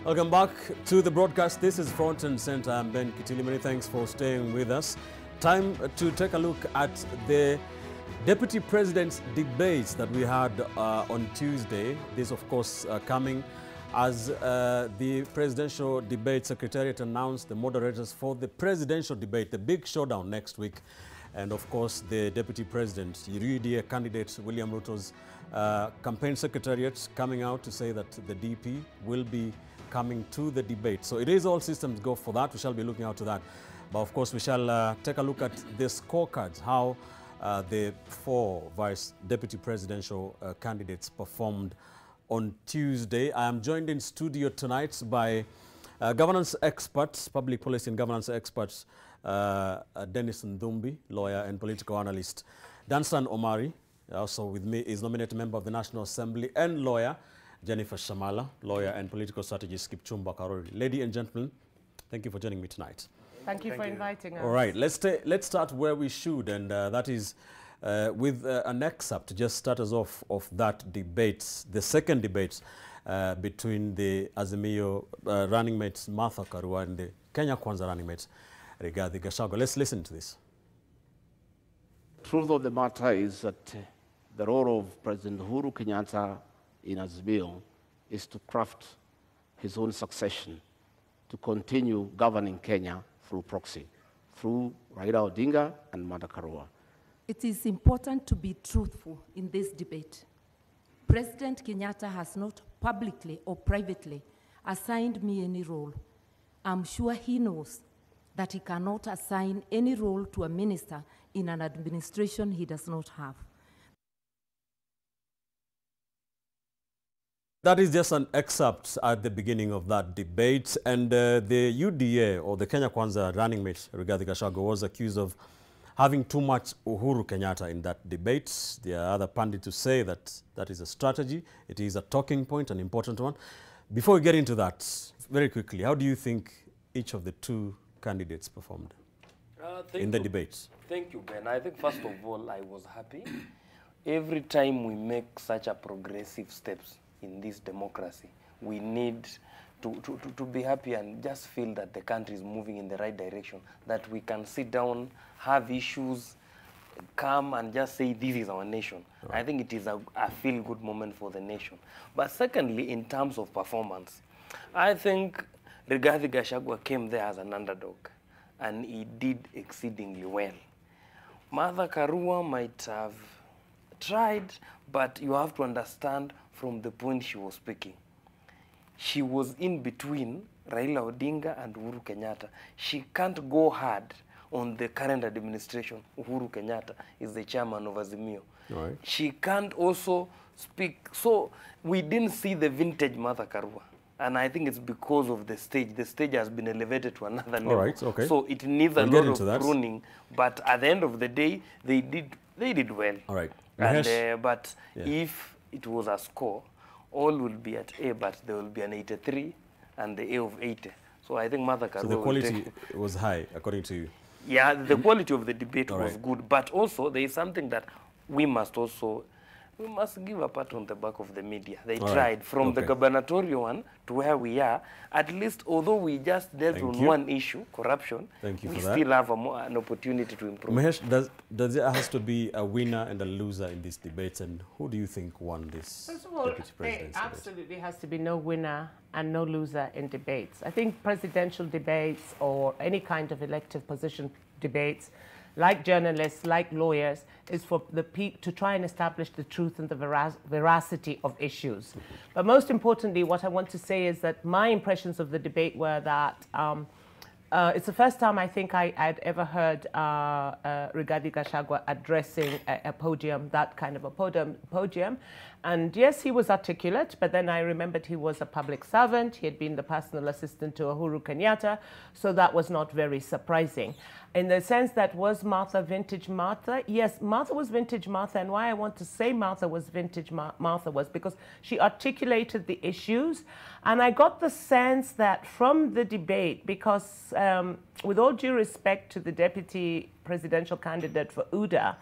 Welcome back to the broadcast. This is Front and Center. I'm Ben Kitili. Many thanks for staying with us. Time to take a look at the Deputy President's debates that we had on Tuesday. This, of course, coming as the Presidential Debate Secretariat announced the moderators for the presidential debate, the big showdown next week. And, of course, the Deputy President, UDA candidate William Ruto's campaign secretariat coming out to say that the DP will be coming to the debate. So it is all systems go for that. We shall be looking out to that. But, of course, we shall take a look at the scorecards, how the four vice deputy presidential candidates performed on Tuesday. I am joined in studio tonight by governance experts, public policy and governance experts, Dennis Ndumbi, lawyer and political analyst. Dansan Omari, also with me, is nominated member of the National Assembly, and lawyer Jennifer Shamala, lawyer and political strategist Kipchumba Karua. Ladies and gentlemen, thank you for joining me tonight. Thank you for inviting us. All right, let's start where we should, and that is with an excerpt to just start us off of that debate, the second debate between the Azimio running mates Martha Karua and the Kenya Kwanza running mates Rigathi Gachagua. Let's listen to this. Truth of the matter is that the role of President Uhuru Kenyatta in Azimio is to craft his own succession, to continue governing Kenya through proxy, through Raila Odinga and Martha Karua. It is important to be truthful in this debate. President Kenyatta has not publicly or privately assigned me any role. I'm sure he knows that he cannot assign any role to a minister in an administration he does not have. That is just an excerpt at the beginning of that debate, and the UDA, or the Kenya Kwanza running mate Rigathi Gachagua, was accused of having too much Uhuru Kenyatta in that debate. There are other pundits to say that that is a strategy. It is a talking point, an important one. Before we get into that, very quickly, how do you think each of the two candidates performed in the debates? Thank you, Ben. I think, first of all, I was happy. Every time we make such a progressive steps in this democracy, we need to be happy and just feel that the country is moving in the right direction, that we can sit down, have issues, come and just say this is our nation. Right. I think it is a feel-good moment for the nation. But secondly, in terms of performance, I think Rigathi Gachagua came there as an underdog, and he did exceedingly well. Martha Karua might have tried, but you have to understand from the point she was speaking. She was in between Raila Odinga and Uhuru Kenyatta. She can't go hard on the current administration. Uhuru Kenyatta is the chairman of Azimio. Right. She can't also speak. So we didn't see the vintage Martha Karua. And I think it's because of the stage. The stage has been elevated to another level. All right, okay. So it needs a lot of pruning. But at the end of the day, they did well. All right. And, but if it was a score, all will be at A, but there will be an 83 and the A of 80. So I think Martha Karua. So the quality was high, according to you? Yeah, the quality of the debate was good. But also, there is something that we must give a pat on the back of the media. They tried from the gubernatorial one to where we are. At least, although we just dealt with one issue, corruption, we still have an opportunity to improve. Mahesh, does there has to be a winner and a loser in these debates, and who do you think won this? First of all, there absolutely has to be no winner and no loser in debates. I think presidential debates or any kind of elective position debates, like journalists, like lawyers, is for the people to try and establish the truth and the veracity of issues. But most importantly, what I want to say is that my impressions of the debate were that it's the first time I think I'd ever heard Rigathi Gachagua addressing a podium, that kind of a podium. And yes, he was articulate, but then I remembered he was a public servant. He had been the personal assistant to Uhuru Kenyatta, so that was not very surprising. In the sense that, was Martha vintage Martha? Yes, Martha was vintage Martha, and why I want to say Martha was vintage Martha was because she articulated the issues, and I got the sense that from the debate, because with all due respect to the deputy presidential candidate for UDA,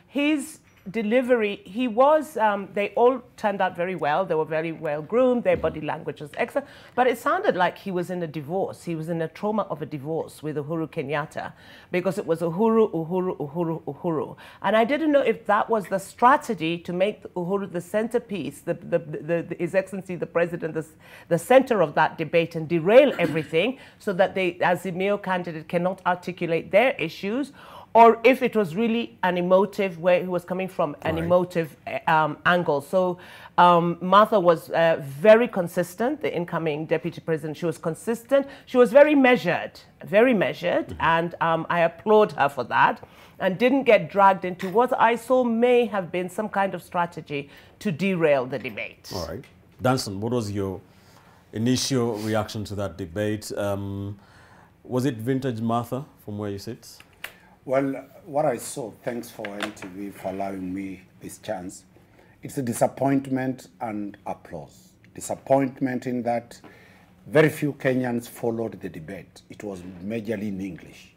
his delivery, he was, they all turned out very well. They were very well groomed. Their body language was excellent. But it sounded like he was in a divorce. He was in a trauma of a divorce with Uhuru Kenyatta, because it was Uhuru, Uhuru, Uhuru, Uhuru. And I didn't know if that was the strategy to make Uhuru the centerpiece, His Excellency, the President, the center of that debate, and derail everything so that the Azimio candidate cannot articulate their issues, or if it was really an emotive, where he was coming from an emotive angle. So Martha was very consistent, the incoming deputy president. She was consistent. She was very measured, and I applaud her for that, and didn't get dragged into what I saw may have been some kind of strategy to derail the debate. All right. Danson, what was your initial reaction to that debate? Was it vintage Martha from where you sit? Well, what I saw, thanks for NTV for allowing me this chance, it's a disappointment and applause. Disappointment in that very few Kenyans followed the debate. It was majorly in English.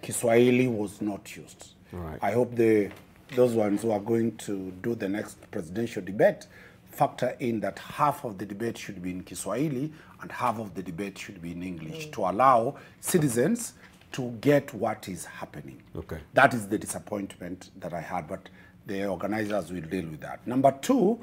Kiswahili was not used. Right. I hope those ones who are going to do the next presidential debate factor in that half of the debate should be in Kiswahili and half of the debate should be in English to allow citizens to get what is happening. Okay. That is the disappointment that I had, but the organizers will deal with that. Number two,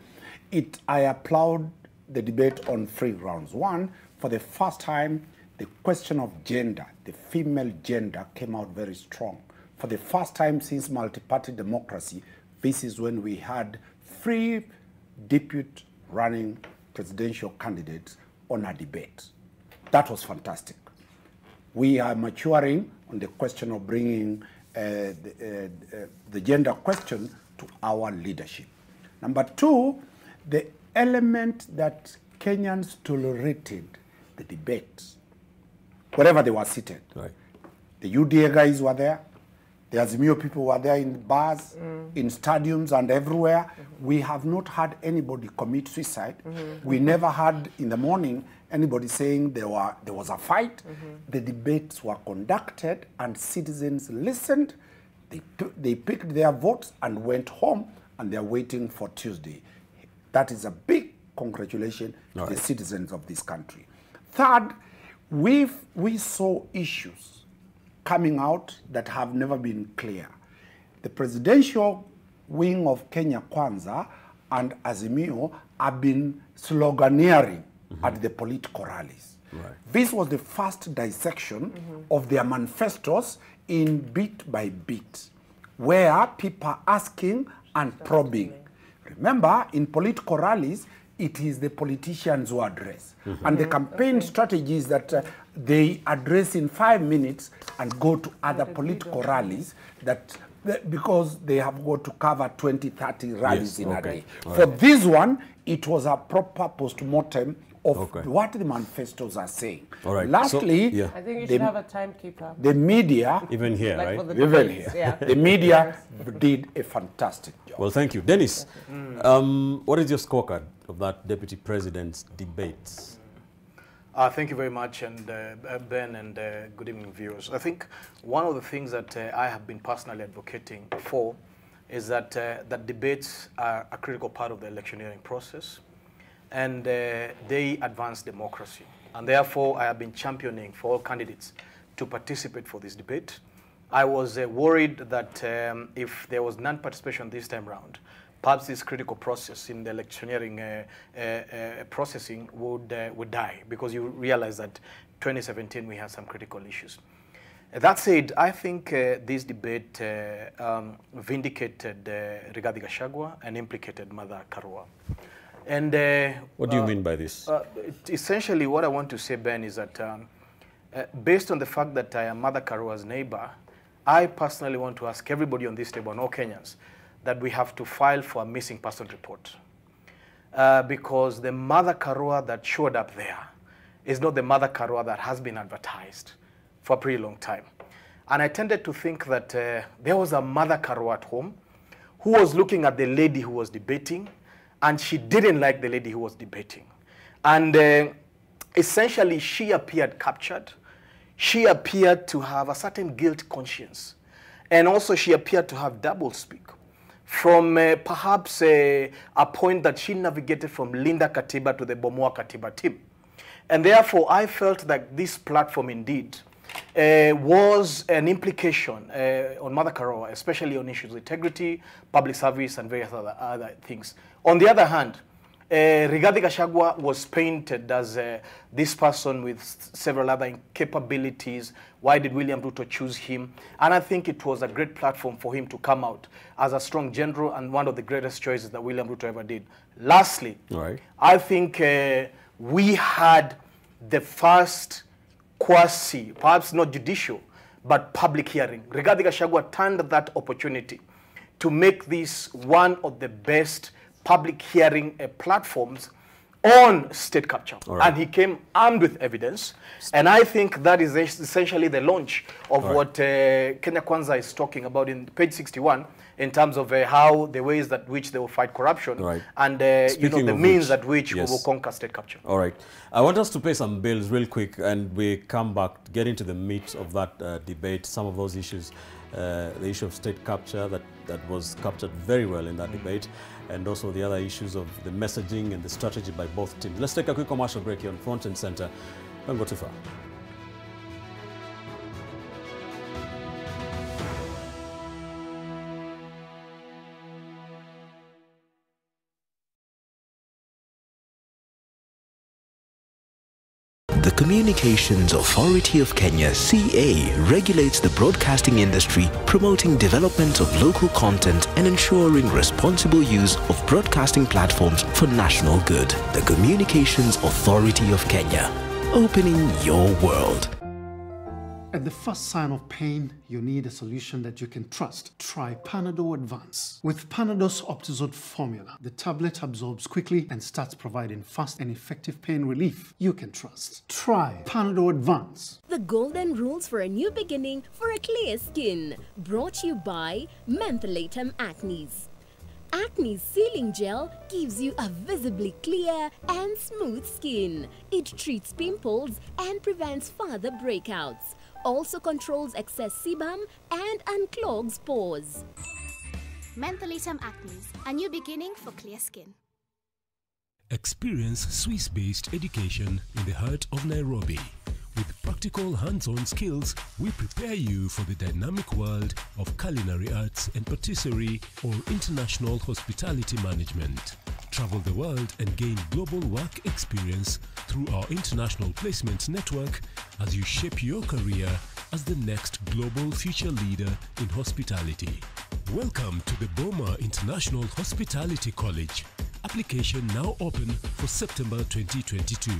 I applaud the debate on three grounds. One, for the first time, the question of gender, the female gender, came out very strong. For the first time since multi-party democracy, this is when we had 3 deputy running presidential candidates on a debate. That was fantastic. We are maturing on the question of bringing the gender question to our leadership. Number two, the element that Kenyans tolerated the debates, wherever they were seated. Right. The UDA guys were there. The Azimio people were there in bars, in stadiums and everywhere. We have not had anybody commit suicide. We never had in the morning anybody saying there was a fight. The debates were conducted and citizens listened. They picked their votes and went home, and they're waiting for Tuesday. That is a big congratulation to the citizens of this country. Third, we saw issues coming out that have never been clear. The presidential wing of Kenya Kwanza and Azimio have been sloganeering at the political rallies. Right. This was the first dissection of their manifestos in bit by bit, where people are asking and probing. Remember, in political rallies, it is the politicians who address. And the campaign strategies that they address in 5 minutes and go to other political rallies because they have got to cover 20, 30 rallies in a day. For this one, it was a proper post-mortem of what the manifestos are saying. Lastly, I think you should have a timekeeper. The media, even here, like right? Even here, the media did a fantastic job. Well, thank you. Dennis, what is your scorecard of that deputy president's debates? Thank you very much, and Ben, and good evening, viewers. I think one of the things that I have been personally advocating for is that that debates are a critical part of the electioneering process, and they advance democracy. And therefore, I have been championing for all candidates to participate for this debate. I was worried that if there was non-participation this time around, perhaps this critical process in the electioneering processing would die, because you realize that 2017 we had some critical issues. That said, I think this debate vindicated Rigathi Gachagua and implicated Mother Karua. And what do you mean by this? Essentially, what I want to say, Ben, is that based on the fact that I am Mother Karua's neighbor, I personally want to ask everybody on this table, and all Kenyans, that we have to file for a missing person report. Because the Mother Karua that showed up there is not the Mother Karua that has been advertised for a pretty long time. And I tended to think that there was a Mother Karua at home who was looking at the lady who was debating, and she didn't like the lady who was debating. And essentially, she appeared captured. She appeared to have a certain guilt conscience. And also, she appeared to have doublespeak. from perhaps a point that she navigated from Linda Katiba to the Bomoa Katiba team. And therefore, I felt that this platform indeed was an implication on Mother Karua, especially on issues of integrity, public service, and various other things. On the other hand, Rigathi Gachagua was painted as this person with several other capabilities. Why did William Ruto choose him? And I think it was a great platform for him to come out as a strong general and one of the greatest choices that William Ruto ever did. Lastly, I think we had the first quasi, perhaps not judicial, but public hearing. Rigathi Gachagua turned that opportunity to make this one of the best public hearing platforms on state capture. And he came armed with evidence. And I think that is essentially the launch of what Kenya Kwanza is talking about in page 61 in terms of how the ways that which they will fight corruption and you know, the means at which we will conquer state capture. All right. I want us to pay some bills real quick and we come back, get into the meat of that debate, some of those issues, the issue of state capture that was captured very well in that debate, and also the other issues of the messaging and the strategy by both teams. Let's take a quick commercial break here on Front and Center. Don't go too far. The Communications Authority of Kenya, CA, regulates the broadcasting industry, promoting development of local content and ensuring responsible use of broadcasting platforms for national good. The Communications Authority of Kenya, opening your world. At the first sign of pain, you need a solution that you can trust. Try Panadol Advance. With Panadol's Optizode formula, the tablet absorbs quickly and starts providing fast and effective pain relief you can trust. Try Panadol Advance. The golden rules for a new beginning for a clear skin. Brought to you by Mentholatum Acnes. Acne Sealing Gel gives you a visibly clear and smooth skin. It treats pimples and prevents further breakouts. Also controls excess sebum and unclogs pores. Mentholatum Acnes, a new beginning for clear skin. Experience Swiss-based education in the heart of Nairobi. With practical hands-on skills, we prepare you for the dynamic world of culinary arts and patisserie or international hospitality management. Travel the world and gain global work experience through our international placement network as you shape your career as the next global future leader in hospitality. Welcome to the Boma International Hospitality College. Application now open for September 2022.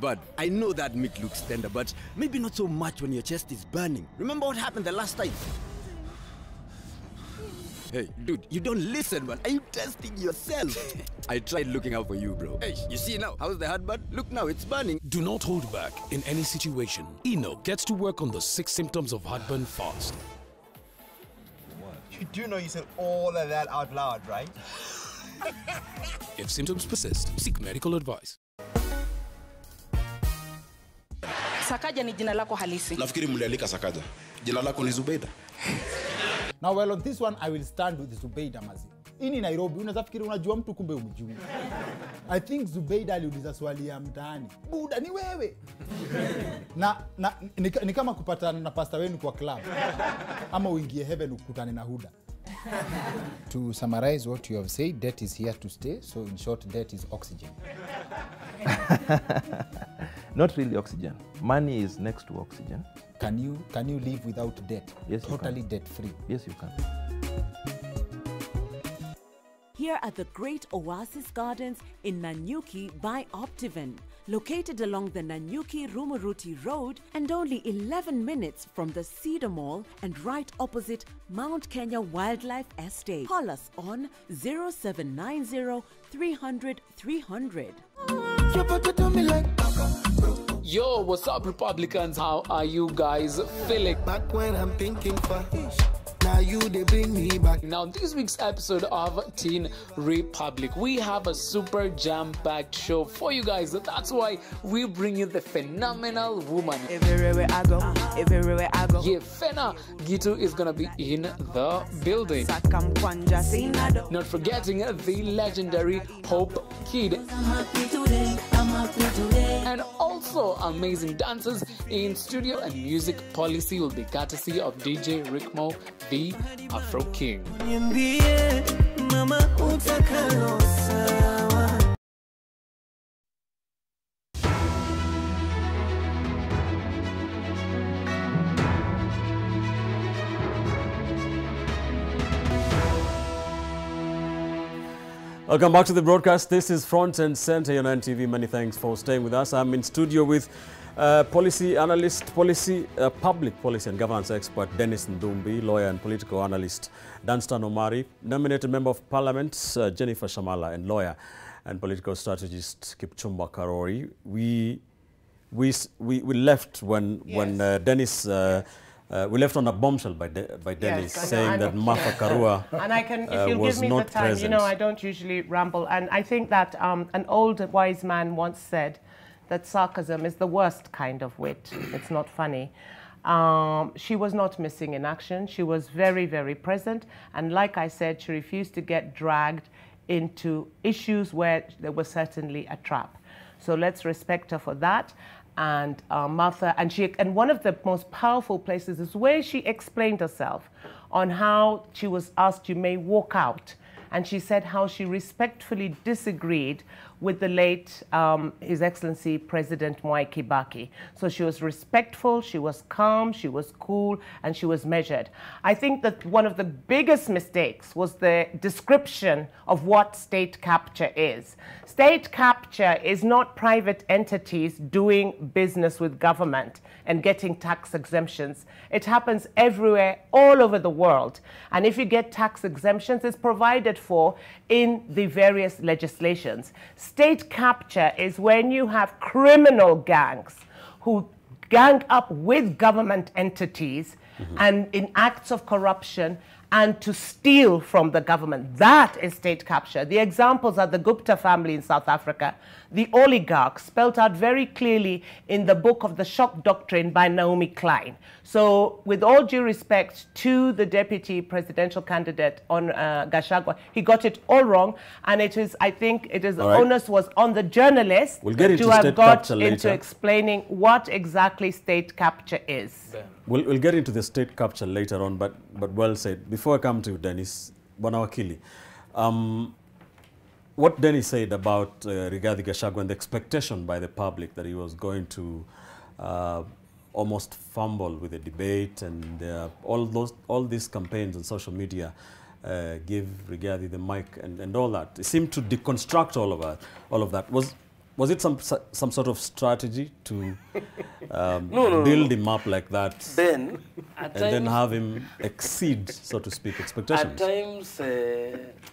But I know that meat looks tender, but maybe not so much when your chest is burning. Remember what happened the last time? Hey, dude, you don't listen, man. Are you testing yourself? I tried looking out for you, bro. Hey, you see now? How's the heartburn? Look now, it's burning. Do not hold back in any situation. Eno gets to work on the 6 symptoms of heartburn fast. You do know you said all of that out loud, right? If symptoms persist, seek medical advice. Sakaja ni jina lako halisi. Nafikiri mlialika Sakaja. Jina lako ni Zubeida. Now well on this one I will stand with Zubeida mazi. Ini Nairobi unaweza fikiri unajua mtu kumbe umjui. I think Zubeida aliuliza swali ya mtaani. Buda ni wewe. Ni kama kupatana na pastor wenu kwa club. Ama uingie heaven ukutane na Huda. To summarize what you have said, debt is here to stay. So in short, debt is oxygen. Not really oxygen. Money is next to oxygen. Can you live without debt? Yes, totally debt free. Yes, you can. here at the Great Oasis Gardens in Nanyuki by Optiven, located along the Nanyuki-Rumuruti Road and only 11 minutes from the Cedar Mall and right opposite Mount Kenya Wildlife Estate. Call us on 0790 300 300. Yo, what's up, Republicans? How are you guys feeling? Back when I'm thinking for now you they bring me back. Now, this week's episode of Teen Republic, we have a super jam-packed show for you guys. That's why we bring you the phenomenal woman. Everywhere I go, everywhere I go. Yeah, Fena Gitu is gonna be in the building. Not forgetting the legendary Hope Kid. I'm happy today, I'm happy today. And also amazing dancers in studio, and music policy will be courtesy of DJ Rickmo, the Afro King. Welcome back to the broadcast. This is Front and Center on NTV. Many thanks for staying with us. I'm in studio with policy analyst, public policy and governance expert Dennis Ndumbi, lawyer and political analyst Danstan Omari, nominated member of parliament Jennifer Shamala, and lawyer and political strategist Kipchumba Karori. We left when Dennis. We left on a bombshell by Dennis, saying that Martha Karua and I can, if you'll was give me not the time, present. you know, I don't usually ramble, and I think that an old wise man once said that sarcasm is the worst kind of wit. It's not funny. She was not missing in action. She was very, very present, and like I said, she refused to get dragged into issues where there was certainly a trap. So let's respect her for that. And Martha, and one of the most powerful places is where she explained herself on how she was asked, you may walk out. And she said how she respectfully disagreed with the late His Excellency President Mwai Kibaki. So she was respectful, she was calm, she was cool, and she was measured. I think that one of the biggest mistakes was the description of what state capture is. State capture is not private entities doing business with government and getting tax exemptions. It happens everywhere, all over the world. And if you get tax exemptions, it's provided for in the various legislations. State capture is when you have criminal gangs who gang up with government entities and in acts of corruption and to steal from the government. That is state capture. The examples are the Gupta family in South Africa, the oligarchs, spelled out very clearly in the book of the Shock Doctrine by Naomi Klein. So with all due respect to the deputy presidential candidate on Gachagua, he got it all wrong, and it is, I think, it is, the onus was on the journalist to have got into explaining what exactly state capture is. We'll get into the state capture later on, but well said. Before I come to Dennis, Bwana Wakili, what Dennis said about Rigathi Gachagua and the expectation by the public that he was going to almost fumble with the debate, and all these campaigns on social media give Rigathi the mic and all that. It seemed to deconstruct all of that. Was it some sort of strategy to build him up like that, then then have him exceed, so to speak, expectations? At times,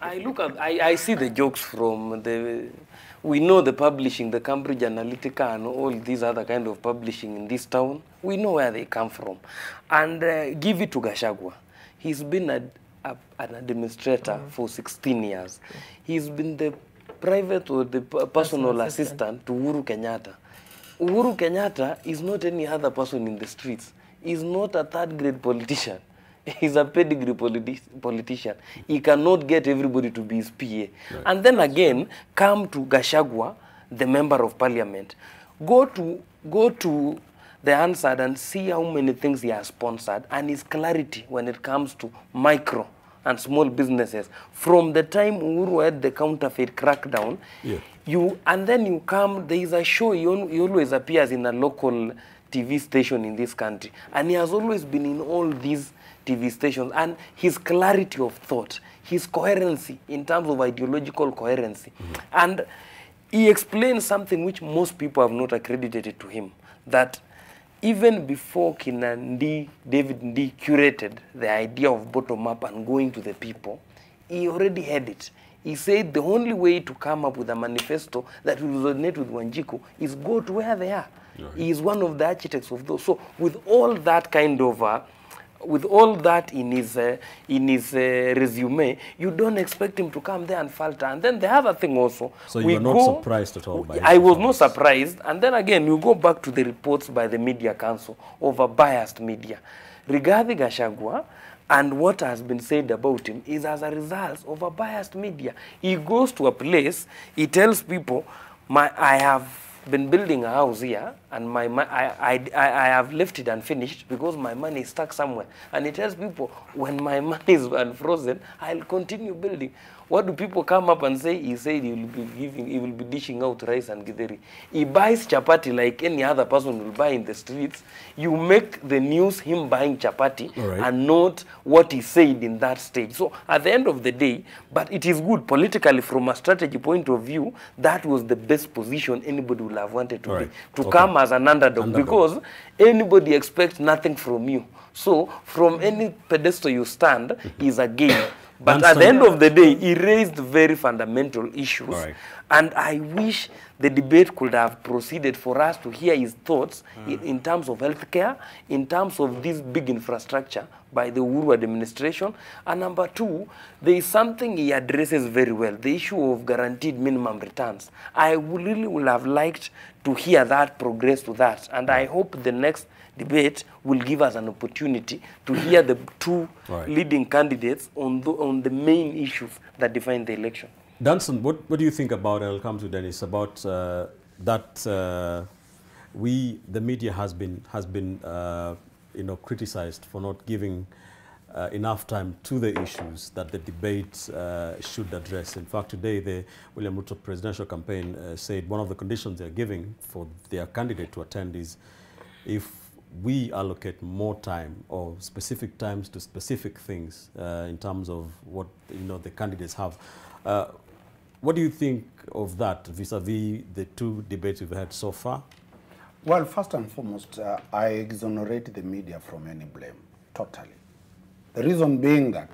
I see the jokes from we know the publishing, the Cambridge Analytica and all these other kind of publishing in this town. We know where they come from. And give it to Gachagua. He's been an administrator for 16 years. He's been the private or the personal assistant to Uhuru Kenyatta. Uhuru Kenyatta is not any other person in the streets. He's not a third-grade politician. He's a pedigree politician. He cannot get everybody to be his PA. Right. And then again, come to Gachagua, the member of parliament. Go to the answer and see how many things he has sponsored and his clarity when it comes to micro and small businesses. From the time Uhuru had the counterfeit crackdown, and then you come, there is a show, he always appears in a local TV station in this country. And he has always been in all these TV stations. And his clarity of thought, his coherency in terms of ideological coherency. And he explained something which most people have not accredited to him, that even before David Ndii curated the idea of bottom-up and going to the people, he already had it. He said the only way to come up with a manifesto that will resonate with Wanjiku is go to where they are. Right. He is one of the architects of those. So with all that kind of with all that in his resume, you don't expect him to come there and falter. And then the other thing also, so you were not surprised at all by I was not surprised. And then again, you go back to the reports by the Media Council of a biased media. Regarding Gachagua, and what has been said about him is as a result of a biased media. He goes to a place, he tells people, I have been building a house here, and I have left it unfinished because my money is stuck somewhere. And he tells people, when my money is unfrozen, I'll continue building. What do people come up and say? He said he will be dishing out rice and githeri. He buys chapati like any other person will buy in the streets. You make the news him buying chapati and not what he said in that stage. So at the end of the day, but it is good politically from a strategy point of view, that was the best position anybody would have wanted to be. To come as an underdog, because anybody expects nothing from you. So from any pedestal you stand is a game. But at the end of the day, he raised very fundamental issues. And I wish the debate could have proceeded for us to hear his thoughts in terms of healthcare, in terms of this big infrastructure by the Uhuru administration. And number two, there is something he addresses very well, the issue of guaranteed minimum returns. I really would have liked to hear that progress to that. And I hope the next debate will give us an opportunity to hear the two leading candidates on the main issues that define the election. Danson, what do you think about, and I'll come to Dennis, about that the media has been criticized for not giving enough time to the issues that the debate should address. In fact, today the William Ruto presidential campaign said one of the conditions they're giving for their candidate to attend is if we allocate more time or specific times to specific things in terms of what the candidates have. What do you think of that vis-a-vis the two debates we've had so far? Well, first and foremost, I exonerate the media from any blame, totally. The reason being that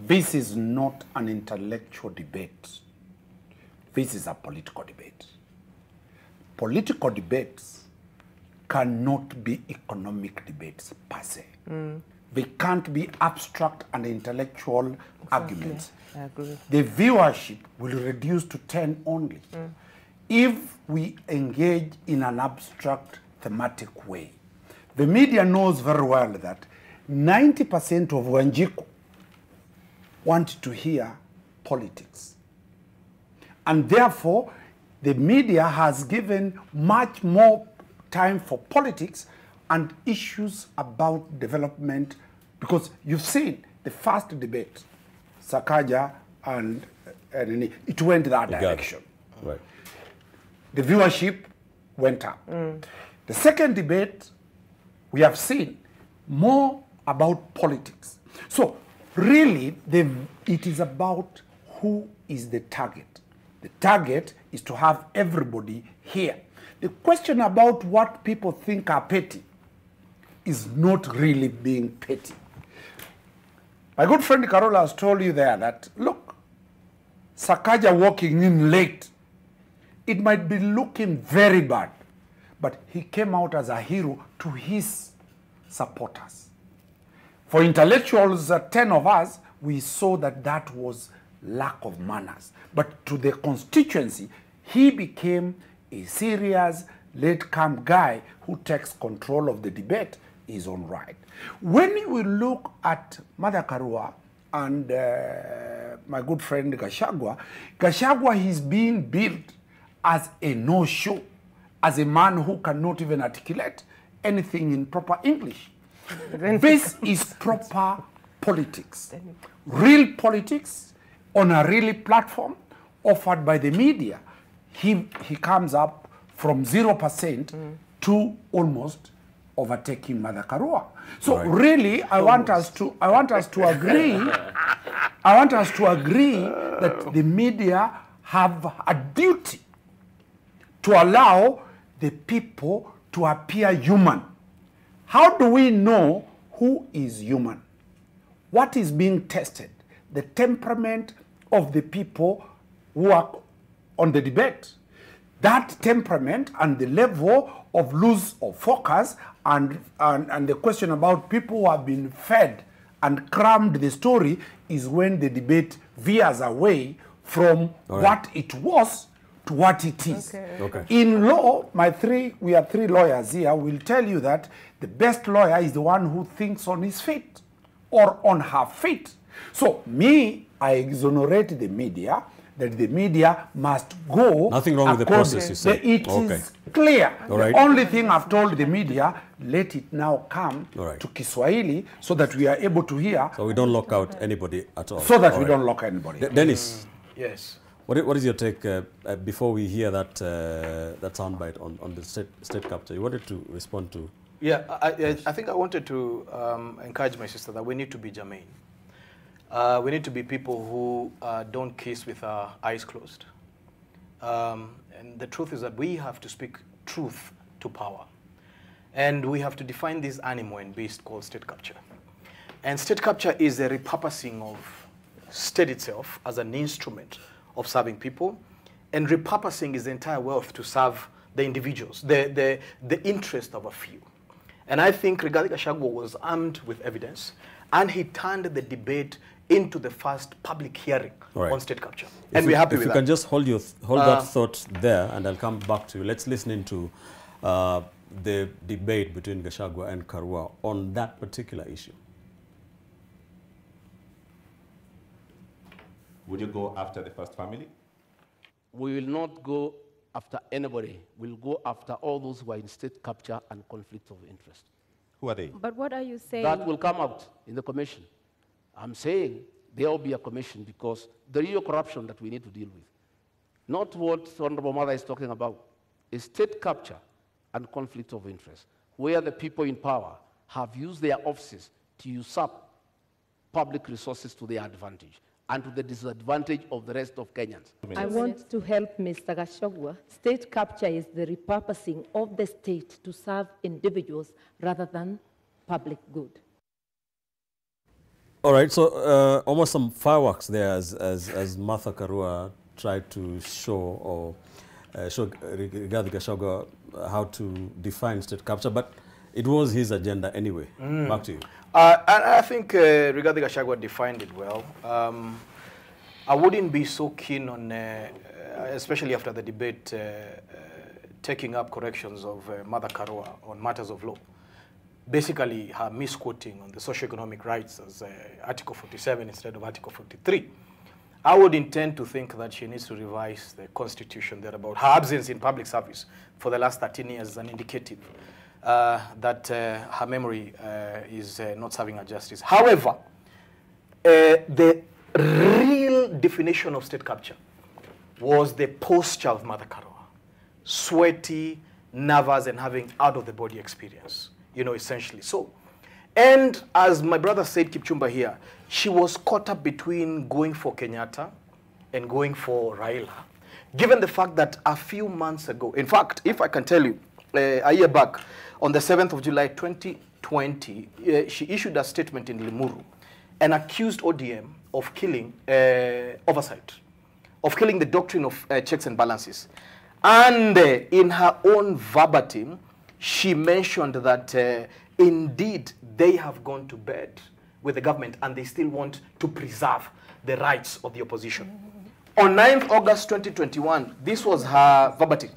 this is not an intellectual debate. This is a political debate. Political debates cannot be economic debates per se. They can't be abstract and intellectual arguments. I agree. The viewership will reduce to 10 only if we engage in an abstract thematic way. The media knows very well that 90% of Wanjiku want to hear politics. And therefore, the media has given much more time for politics and issues about development, because you've seen the first debate, Sakaja and it went that direction. Right. The viewership went up. The second debate, we have seen more about politics. So really, it is about who is the target. The target is to have everybody here. The question about what people think are petty is not really being petty. My good friend Karua has told you there that, look, Sakaja walking in late, it might be looking very bad, but he came out as a hero to his supporters. For intellectuals, 10 of us, we saw that that was lack of manners. But to the constituency, he became a serious, late-come guy who takes control of the debate his own right. When you look at Mother Karua and my good friend Gachagua, Gachagua is being built as a no-show, as a man who cannot even articulate anything in proper English. This is proper politics. Real politics on a real platform offered by the media. He comes up from 0% to almost overtaking Mother Karua. So really, I want us to agree. I want us to agree that the media have a duty to allow the people to appear human. How do we know who is human? What is being tested? The temperament of the people who are on the debate. That temperament and the level of loss of focus and the question about people who have been fed and crammed the story is when the debate veers away from what it was to what it is. In law, we are three lawyers here, will tell you that the best lawyer is the one who thinks on his feet or on her feet. So I exonerate the media, that the media must go. Nothing wrong with the process, you say. It is clear. The only thing I've told the media, let it now come to Kiswahili so that we are able to hear. So we don't lock out anybody at all. So that we don't lock anybody. Dennis. Yes. What is your take before we hear that that soundbite on the state capture? You wanted to respond to? Yeah, I think I wanted to encourage my sister that we need to be germane. We need to be people who don't kiss with our eyes closed. And the truth is that we have to speak truth to power. And we have to define this animal and beast called state capture. And state capture is a repurposing of state itself as an instrument of serving people. And repurposing is the entire wealth to serve the individuals, the interest of a few. And I think Rigathi Gachagua was armed with evidence, and he turned the debate into the first public hearing on state capture. And we're happy with that. If you can just hold that thought there, and I'll come back to you. Let's listen into the debate between Gachagua and Karua on that particular issue. Would you go after the first family? We will not go after anybody. We'll go after all those who are in state capture and conflict of interest. Who are they? But what are you saying? That will come out in the commission. I'm saying there will be a commission because the real corruption that we need to deal with, not what Honorable Mother is talking about, is state capture and conflict of interest, where the people in power have used their offices to usurp public resources to their advantage and to the disadvantage of the rest of Kenyans. I want to help Mr. Gachagua. State capture is the repurposing of the state to serve individuals rather than public good. All right, so almost some fireworks there as Martha Karua tried to show Rigathi Gachagua how to define state capture, but it was his agenda anyway. Back to you. I think Rigathi Gachagua defined it well. I wouldn't be so keen on, especially after the debate, taking up corrections of Mother Karua on matters of law. Basically, her misquoting on the socio-economic rights as Article 47 instead of Article 43. I would intend to think that she needs to revise the Constitution there about her absence in public service for the last 13 years as an indicative that her memory is not serving her justice. However, the real definition of state capture was the posture of Mother Karua. Sweaty, nervous, and having out-of-the-body experience, essentially. So, and as my brother said, Kipchumba here, she was caught up between going for Kenyatta and going for Raila, given the fact that a few months ago, in fact, if I can tell you, a year back, on the 7th of July 2020, she issued a statement in Limuru and accused ODM of killing oversight, of killing the doctrine of checks and balances. And in her own verbatim, she mentioned that indeed they have gone to bed with the government and they still want to preserve the rights of the opposition. On 9th August 2021, this was her verbatim.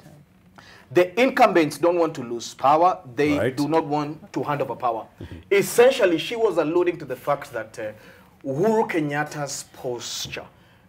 The incumbents don't want to lose power. They do not want to hand over power. Essentially, she was alluding to the fact that Uhuru Kenyatta's posture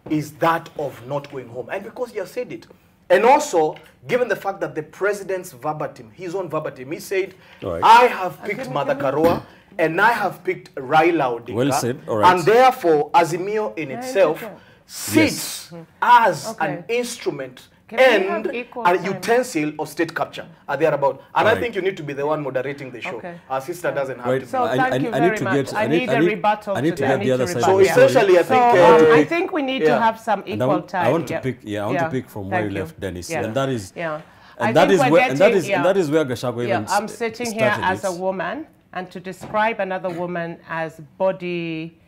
is that of not going home. And because you said it. And also, given the fact that the president's verbatim, his own verbatim, he said, I have picked Mother Karua and I have picked Raila Odinga. Well said. And therefore, Azimio in itself sits as an instrument and a utensil of state capture are there about. And I think you need to be the one moderating the show. Okay. Our sister doesn't have to be. So thank you very much. I need a rebuttal. I need to get the other side. So essentially, I think... I think we need to have some equal time. I want to pick, I want to pick from where you left, Dennis. And that is... And that is where Gachagua even I'm sitting here as a woman, and to describe another woman as body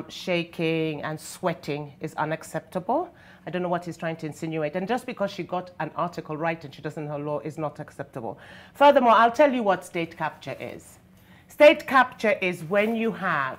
shaking and sweating is unacceptable. I don't know what he's trying to insinuate. And just because she got an article right and she doesn't know law is not acceptable. Furthermore, I'll tell you what state capture is. State capture is when you have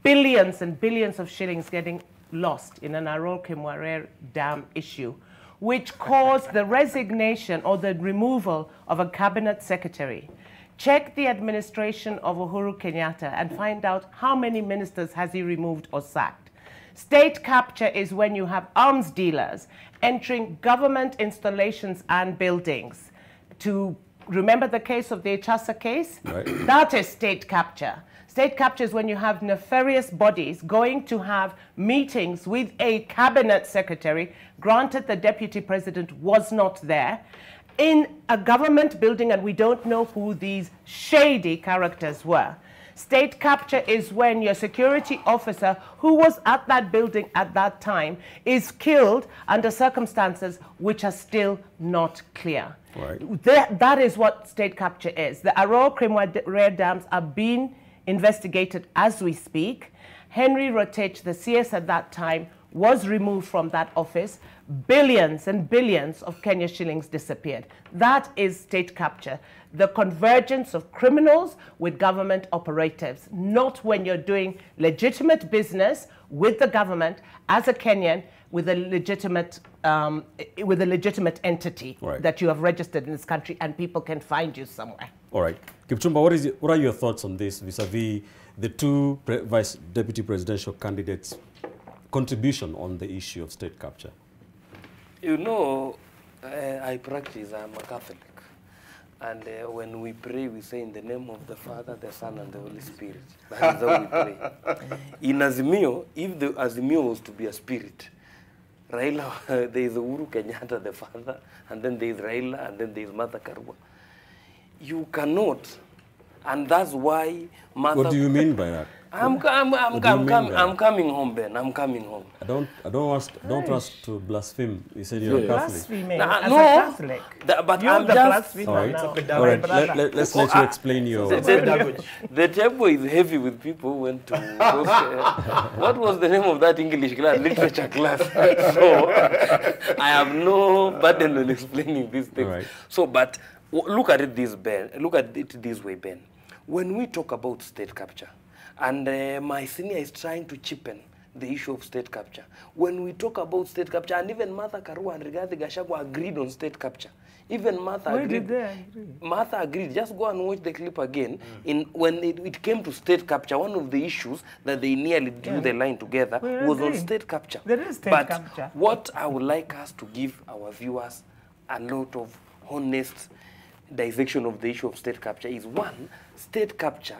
billions and billions of shillings getting lost in an Arol-Kimwarer Dam issue, which caused the resignation or the removal of a cabinet secretary. Check the administration of Uhuru Kenyatta and find out how many ministers has he removed or sacked. State capture is when you have arms dealers entering government installations and buildings. To remember the case of the Echasa case? Right. That is state capture. State capture is when you have nefarious bodies going to have meetings with a cabinet secretary, granted the deputy president was not there, in a government building, and we don't know who these shady characters were. State capture is when your security officer who was at that building at that time is killed under circumstances which are still not clear. Right. That is what state capture is. The Arol-Kimwarer dams are being investigated as we speak. Henry Rotich, the CS at that time, was removed from that office. Billions and billions of Kenya shillings disappeared. That is state capture. The convergence of criminals with government operatives, not when you're doing legitimate business with the government as a Kenyan with a legitimate entity that you have registered in this country and people can find you somewhere. All right. Kipchumba, what are your thoughts on this vis-a-vis the two vice deputy presidential candidates' contribution on the issue of state capture? You know, I practice, I'm a Catholic. And when we pray, we say in the name of the Father, the Son, and the Holy Spirit. That is how we pray. In Azimio, if the Azimio was to be a spirit, Raila, there is Uhuru Kenyatta, the father, and then there is Raila, and then there is Mother Karua. You cannot, and that's why Mother... What do you mean by that? I'm coming home, Ben. I'm coming home. Don't ask to blaspheme. You said you're a Catholic. Blaspheming as a Catholic. But you're I'm the just... blasphemer now. All right. Let's let you explain your... The tempo is heavy with people who went to... what was the name of that English class? Literature class. So I have no burden on explaining these things. Right. So, but look at it this way, Ben. When we talk about state capture, and my senior is trying to cheapen the issue of state capture. When we talk about state capture, and even Martha Karua and Rigathi Gachagua agreed on state capture. Even Martha agreed. Where did they agree? Martha agreed. Just go and watch the clip again. When it came to state capture, one of the issues that they nearly drew the line together was on state capture. There is state capture. What I would like us to give our viewers a lot of honest dissection of the issue of state capture is, one, state capture,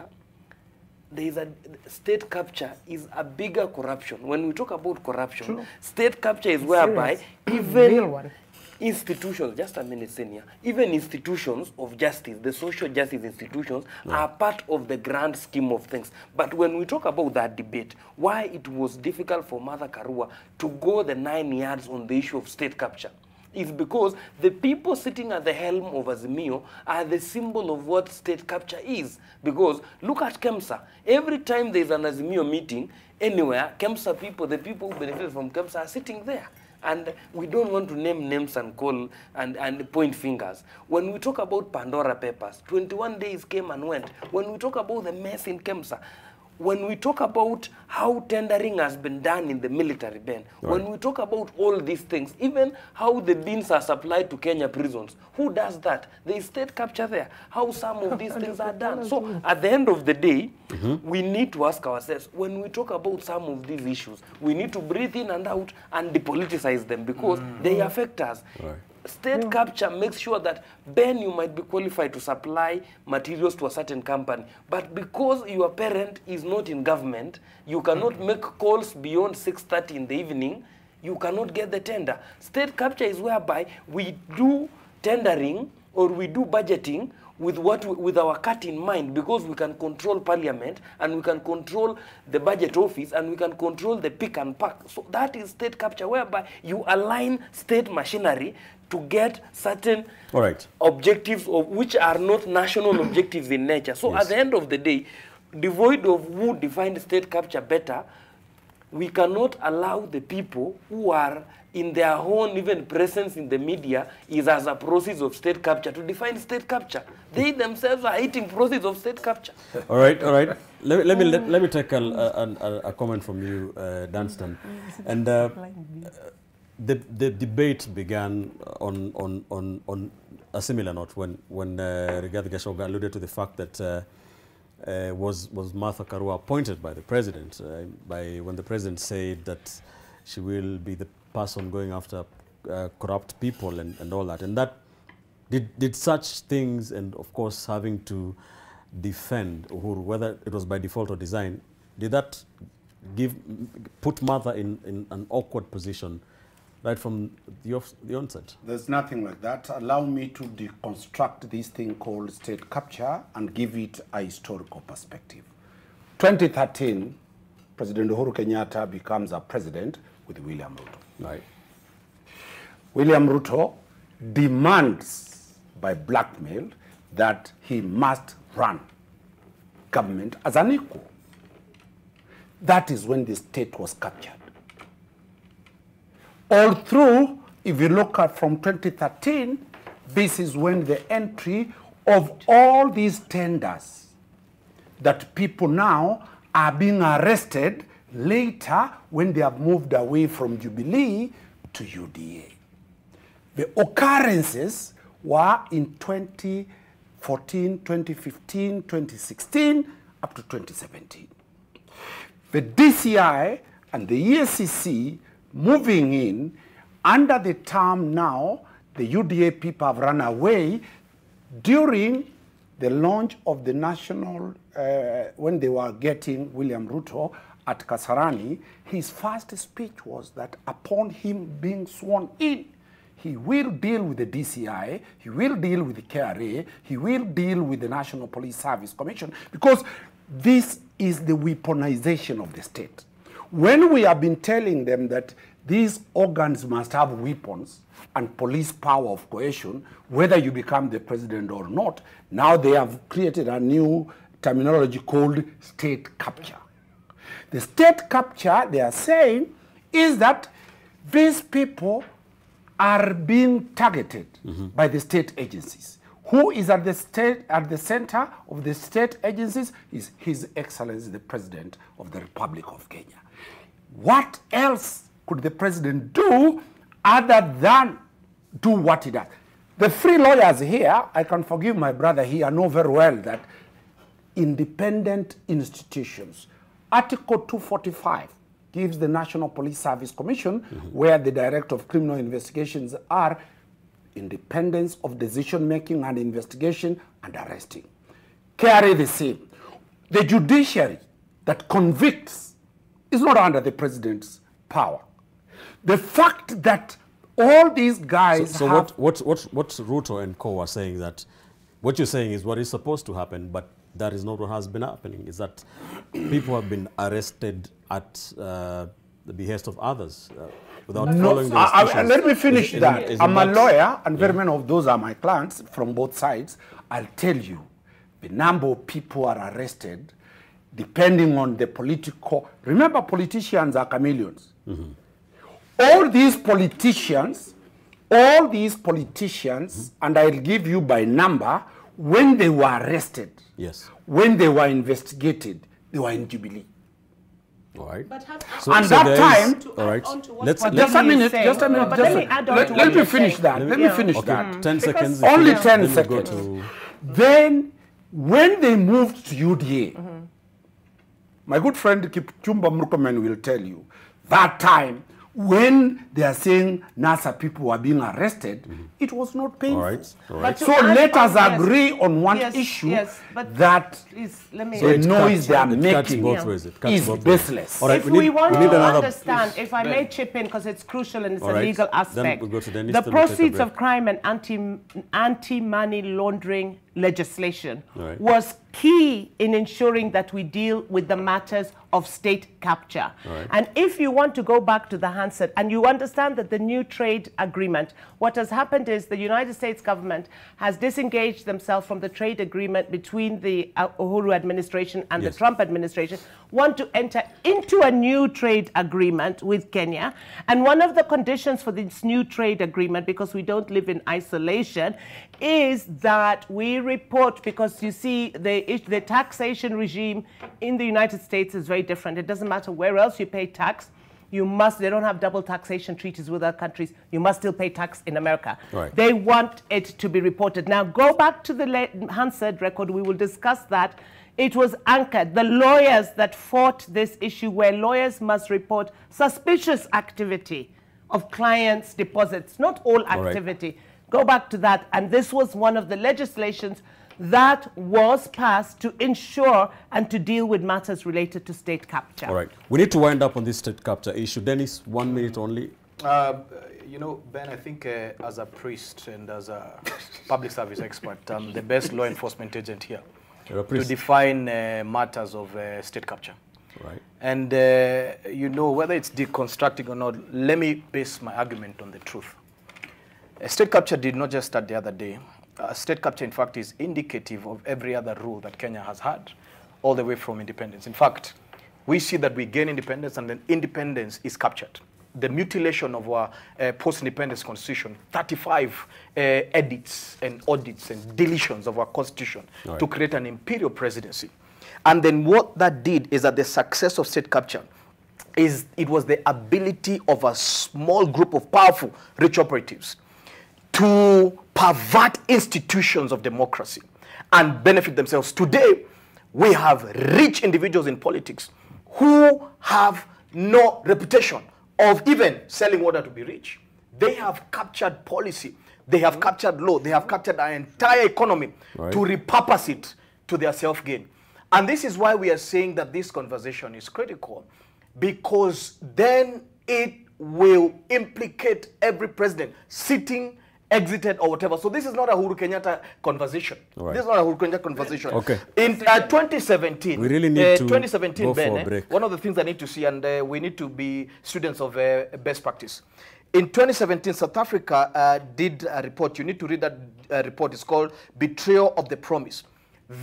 state capture is a bigger corruption. When we talk about corruption, state capture is whereby even institutions, just a minute, senior, even institutions of justice, the social justice institutions, are part of the grand scheme of things. But when we talk about that debate, why it was difficult for Mother Karua to go the 9 yards on the issue of state capture is because the people sitting at the helm of Azimio are the symbol of what state capture is. Because look at KEMSA. Every time there is an Azimio meeting anywhere, KEMSA people, the people who benefit from KEMSA are sitting there. And we don't want to name names and call and point fingers. When we talk about Pandora Papers, 21 days came and went. When we talk about the mess in KEMSA, when we talk about how tendering has been done in the military, Ben, when we talk about all these things, even how the beans are supplied to Kenya prisons, who does that? There is state capture there. How some of these things are done. So at the end of the day, we need to ask ourselves, when we talk about some of these issues, we need to breathe in and out and depoliticize them because they affect us. State capture makes sure that, Ben, you might be qualified to supply materials to a certain company, but because your parent is not in government, you cannot make calls beyond 6:30 in the evening you cannot get the tender. State capture is whereby we do tendering or we do budgeting with our cut in mind, because we can control parliament and we can control the budget office and we can control the pick and pack. So that is state capture, whereby you align state machinery to get certain objectives which are not national objectives in nature. So at the end of the day, devoid of who defined state capture better, we cannot allow the people who are in their own even presence in the media is as a process of state capture to define state capture. They themselves are eating process of state capture. All right. Let me take a comment from you, Dunstan. And the debate began on a similar note when Rigathi Gachagua alluded to the fact that was Martha Karua appointed by the president when the president said that she will be the person going after corrupt people and all that, and that did such things, and of course having to defend Uhuru, whether it was by default or design, did that put Martha in an awkward position right from the onset? There's nothing like that. Allow me to deconstruct this thing called state capture and give it a historical perspective. 2013, President Uhuru Kenyatta becomes a president with William Ruto. Right. William Ruto demands by blackmail that he must run government as an equal. That is when the state was captured. All through, if you look at from 2013, this is when the entry of all these tenders that people now are being arrested later when they have moved away from Jubilee to UDA. The occurrences were in 2014, 2015, 2016, up to 2017. The DCI and the EACC moving in under the term now, the UDA people have run away during the launch of the national, when they were getting William Ruto at Kasarani. His first speech was that upon him being sworn in, he will deal with the DCI, he will deal with the KRA, he will deal with the National Police Service Commission, because this is the weaponization of the state. When we have been telling them that these organs must have weapons and police power of coercion, whether you become the president or not, now they have created a new terminology called state capture. The state capture, they are saying, is that these people are being targeted by the state agencies. Who is at the center of the state agencies is His Excellency the President of the Republic of Kenya. What else could the president do other than do what he does? The free lawyers here, I can forgive my brother here, know very well that independent institutions, Article 245 gives the National Police Service Commission, where the Director of Criminal Investigations are, independence of decision-making and investigation and arresting. KRA the same. The judiciary that convicts is not under the president's power. The fact that all these guys so have... what Ruto and co are saying, that what you're saying is what is supposed to happen, but that is not what has been happening, is that people have been arrested at the behest of others without following the instructions. Let me finish that. I'm a lawyer, and very many of those are my clients from both sides. I'll tell you, the number of people are arrested depending on the political... Remember, politicians are chameleons. All these politicians, and I'll give you by number, when they were arrested, when they were investigated, they were in Jubilee. All right. And that time, all right. Just a minute. Let me finish that. Let me finish that. 10 seconds. Only 10 seconds. Then, when they moved to UDA, my good friend Kipchumba Murkomen will tell you, that time, when they are saying NASA people were being arrested, it was not painful. All right. All right. So let us agree on one issue that the noise they are making is baseless. All right, if we want to understand, if I may chip in, because it's crucial and it's a legal aspect, the proceeds of crime and anti-money laundering legislation was key in ensuring that we deal with the matters of state capture. And if you want to go back to the handset and you understand that the new trade agreement, what has happened is the United States government has disengaged themselves from the trade agreement between the Uhuru administration and the Trump administration, want to enter into a new trade agreement with Kenya. And one of the conditions for this new trade agreement, because we don't live in isolation, is that we report, because you see the taxation regime in the United States is very different. It doesn't matter where else you pay tax. You must, they don't have double taxation treaties with other countries. You must still pay tax in America. They want it to be reported. Now, go back to the Hansard record. We will discuss that. It was anchored. The lawyers that fought this issue, where lawyers must report suspicious activity of clients' deposits, not all activity. Go back to that. And this was one of the legislations that was passed to ensure and to deal with matters related to state capture. All right. We need to wind up on this state capture issue. Dennis, 1 minute only. You know, Ben, I think as a priest and as a public service expert, I'm the best law enforcement agent here to define matters of state capture. Right. And, you know, whether it's deconstructing or not, let me base my argument on the truth. State capture did not just start the other day. State capture, in fact, is indicative of every other rule that Kenya has had all the way from independence. In fact, we see that we gain independence and then independence is captured. The mutilation of our post-independence constitution, 35 edits and audits and deletions of our constitution to create an imperial presidency. And then what that did is that the success of state capture is it was the ability of a small group of powerful, rich operatives to pervert institutions of democracy and benefit themselves. Today, we have rich individuals in politics who have no reputation of even selling water to be rich. They have captured policy. They have captured law. They have captured our entire economy to repurpose it to their self-gain. And this is why we are saying that this conversation is critical, because then it will implicate every president sitting, exited, or whatever. So this is not a Uhuru Kenyatta conversation. This is not a Uhuru Kenyatta conversation. In 2017, we really need to 2017, go Ben, for a break. one of the things I need to see, and we need to be students of best practice. In 2017, South Africa did a report. You need to read that report. It's called Betrayal of the Promise.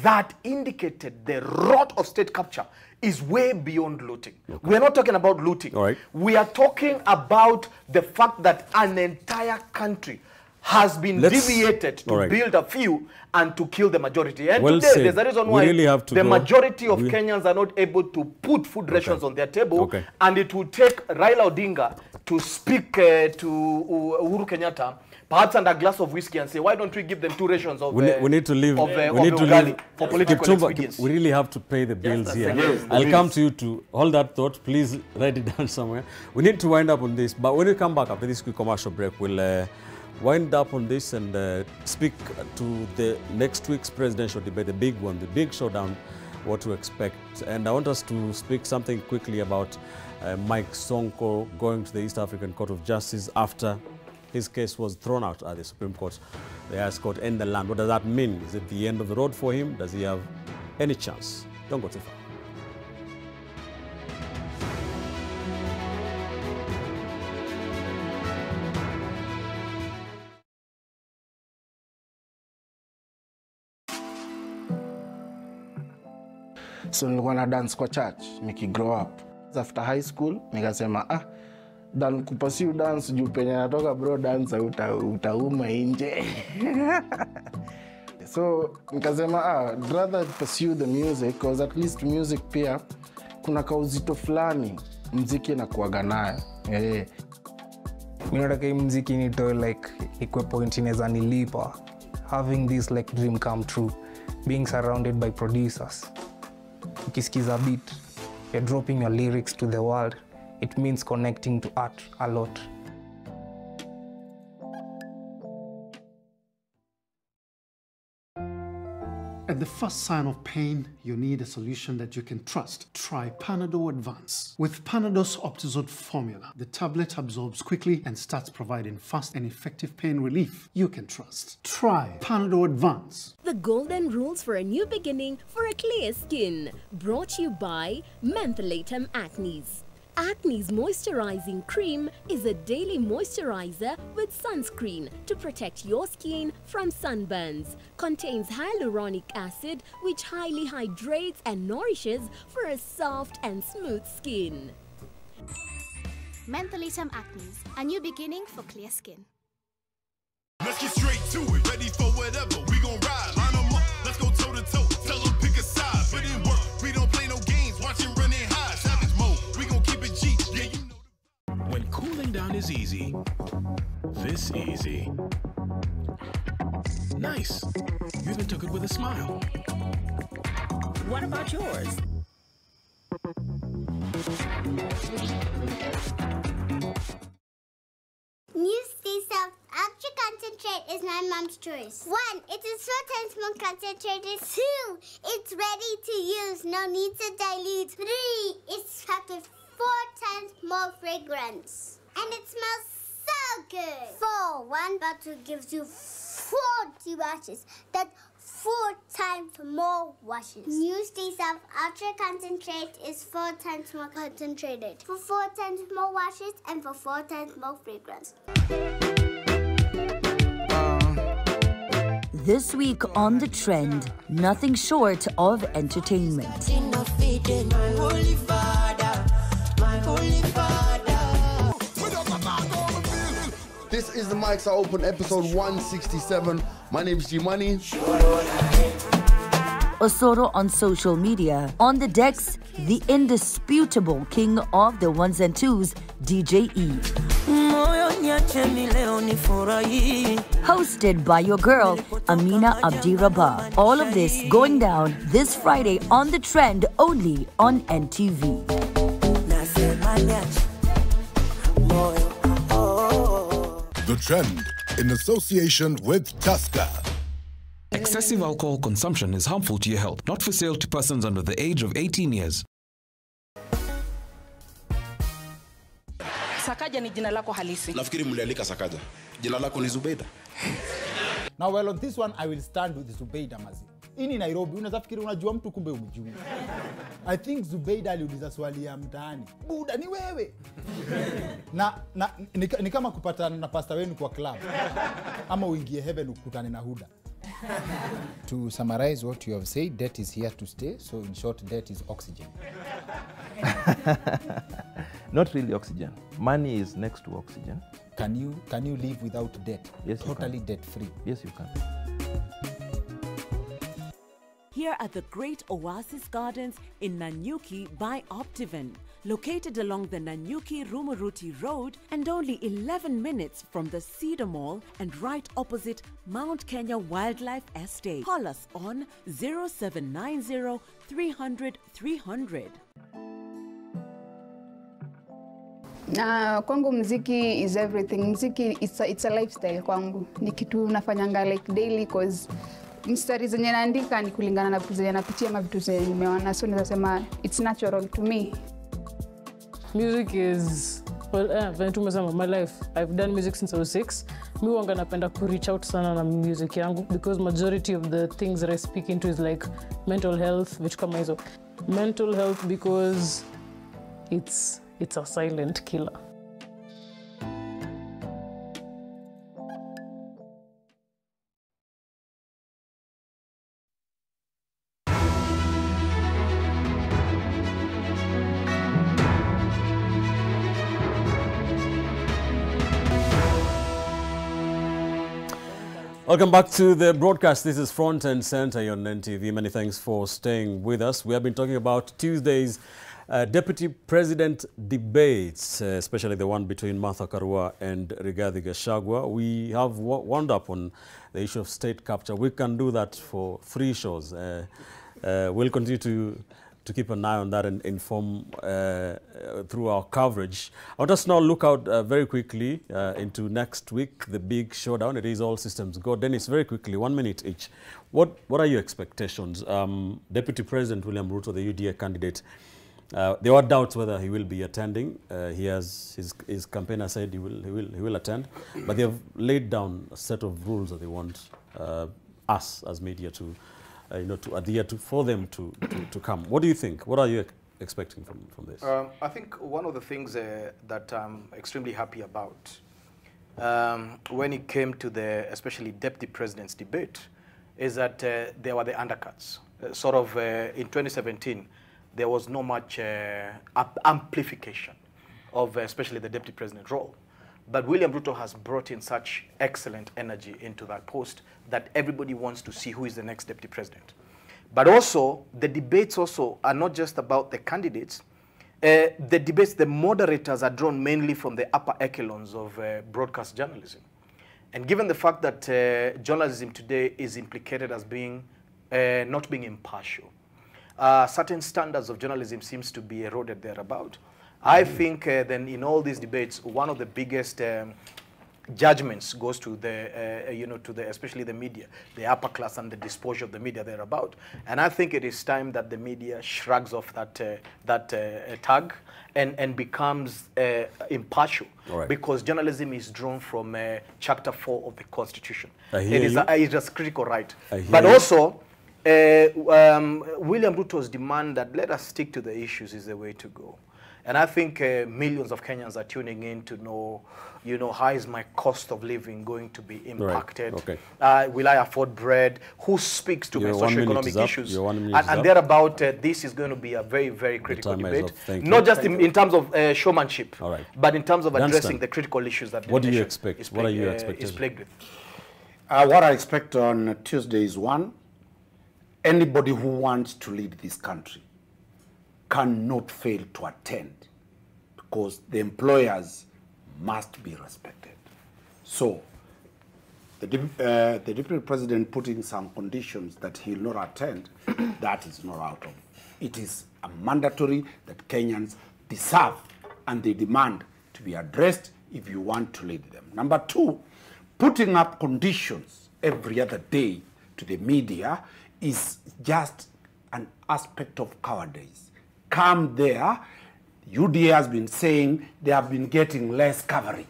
That indicated the rot of state capture is way beyond looting. We're not talking about looting. We are talking about the fact that an entire country has been deviated to build a few and to kill the majority. And today, there's a reason why the majority of Kenyans are not able to put food rations on their table, and it will take Raila Odinga to speak to Uhuru Kenyatta, perhaps under a glass of whiskey, and say, why don't we give them 2 rations of we need to leave. For political expedience. We really have to pay the bills here. I'll come to you to hold that thought. Please write it down somewhere. We need to wind up on this, but when we come back after this quick commercial break, we'll wind up on this and speak to the next week's presidential debate, the big one, the big showdown, what to expect. And I want us to speak something quickly about Mike Sonko going to the East African Court of Justice after his case was thrown out at the Supreme Court, the highest court in the land. What does that mean? Is it the end of the road for him? Does he have any chance? Don't go too far. So nilikuwa na dance kwa church nikigrow up. After high school nikasema dan kupursue dance juu penye natoka bro, dance utauma nje. So nikasema I'd rather pursue the music, because at least music pia kuna kauzito fulani muziki na kuaga nayo. Mimi nataka muziki nito like ikwe point inaweza nilipa, having this like dream come true, being surrounded by producers. Ukisikiza beat, you're dropping your lyrics to the world, it means connecting to art a lot. At the first sign of pain, you need a solution that you can trust. Try Panadol Advance. With Panadol's Optizode formula, the tablet absorbs quickly and starts providing fast and effective pain relief you can trust. Try Panadol Advance. The golden rules for a new beginning for a clear skin. Brought to you by Mentholatum Acnes. Acne's moisturizing cream is a daily moisturizer with sunscreen to protect your skin from sunburns. Contains hyaluronic acid, which highly hydrates and nourishes for a soft and smooth skin. Mentholatum Acnes, a new beginning for clear skin. Let's get straight to it. Ready for whatever. We gon' ride. Line 'em up. Let's go toe to toe. Tell 'em pick a side. Put in work. We don't play no games. Watch it running high. Savage mode. We gon' keep it G. Yeah, you know. When cooling down is easy, this easy. Nice. You even took it with a smile. What about yours? New South Ultra Concentrate is my mom's choice. 1, it is 4 times more concentrated. 2, it's ready to use, no need to dilute. 3, it's packed with 4 times more fragrance. And it smells so good. 4, 1 bottle gives you 40 washes. That's 4 times more washes. New South Ultra Concentrate is 4 times more concentrated. For 4 times more washes and for 4 times more fragrance. This week on The Trend, nothing short of entertainment. This is The Mics Are Open, episode 167. My name is G-Money. Osoro on social media. On the decks, the indisputable king of the ones and twos, DJ E. Hosted by your girl, Amina Abdirabah. All of this going down this Friday on The Trend, only on NTV. The Trend, in association with Tusker. Excessive alcohol consumption is harmful to your health, not for sale to persons under the age of 18 years. Sakaja ni jina lako halisi. Nafikiri mlialika Sakaja. Jina lako ni Zubeida. Now well, on this one I will stand with Zubeida mazi. Ini Nairobi unaweza fikiri unajua mtu kumbe umjui. I think Zubeida aliuliza swali ya mtaani. Buda ni wewe. Ni kama kupatana na pasta wenu kwa club. Ama uingie heaven ukutane na Huda. To summarize what you have said, debt is here to stay. So in short, debt is oxygen. Not really oxygen. Money is next to oxygen. Can you live without debt? Yes, totally debt free. Yes, you can. Here at the Great Oasis Gardens in Nanyuki by Optiven, located along the Nanyuki-Rumuruti Road and only 11 minutes from the Cedar Mall and right opposite Mount Kenya Wildlife Estate. Call us on 0790 300 300. Kwangu mziki is everything. Mziki it's a lifestyle kwangu. Ni kitu nafanyanga like daily cause mstari zenye naandika ni kulingana na vitu zenye napitia ama vitu zenye nimeona, so naweza sema it's natural to me. Music is, well, when tumesema my life. I've done music since I was 6. Mi wanga napenda ku reach out sana na music yangu because majority of the things that I speak into is like mental health, which kama hizo. Mental health because it's a silent killer. Welcome back to the broadcast. This is Front and Center on NTV. Many thanks for staying with us. We have been talking about Tuesday's deputy president debates, especially the one between Martha Karua and Rigathi Gachagua. We have wound up on the issue of state capture. We can do that for 3 shows. We'll continue to to keep an eye on that and inform through our coverage. I want us now look out very quickly into next week, the big showdown. It is all systems go. Dennis, very quickly, 1 minute each. What are your expectations? Deputy President William Ruto, the UDA candidate, there are doubts whether he will be attending. He has his campaigner said he will attend, but they have laid down a set of rules that they want us as media to to adhere to, for them to come. What do you think? What are you expecting from this? I think one of the things that I'm extremely happy about when it came to especially Deputy President's debate is that there were the undercuts. In 2017, there was not much amplification of especially the Deputy President role. But William Ruto has brought in such excellent energy into that post that everybody wants to see who is the next Deputy President. But also, the debates also are not just about the candidates. The debates, the moderators are drawn mainly from the upper echelons of broadcast journalism. And given the fact that journalism today is implicated as being not being impartial, certain standards of journalism seems to be eroded thereabout. I think then in all these debates, one of the biggest judgments goes to especially the media, the upper class and the disposure of the media thereabout. And I think it is time that the media shrugs off that tag and becomes impartial, because journalism is drawn from Chapter 4 of the Constitution. It is a critical right. But also, William Ruto's demand that let us stick to the issues is the way to go. And I think millions of Kenyans are tuning in to know, how is my cost of living going to be impacted? Right. Okay. Will I afford bread? Who speaks to my socio-economic issues? And thereabout, this is going to be a very, very critical debate. Not just in terms of showmanship, but in terms of addressing the critical issues that what do you expect? What are you expecting? Is plagued with. What I expect on Tuesday is, one, anybody who wants to lead this country cannot fail to attend, because the employers must be respected. So the Deputy President putting some conditions that he will not attend, that is not out of. It is a mandatory that Kenyans deserve and they demand to be addressed if you want to lead them. Number two, putting up conditions every other day to the media is just an aspect of cowardice. Come there, UDA has been saying they have been getting less coverage.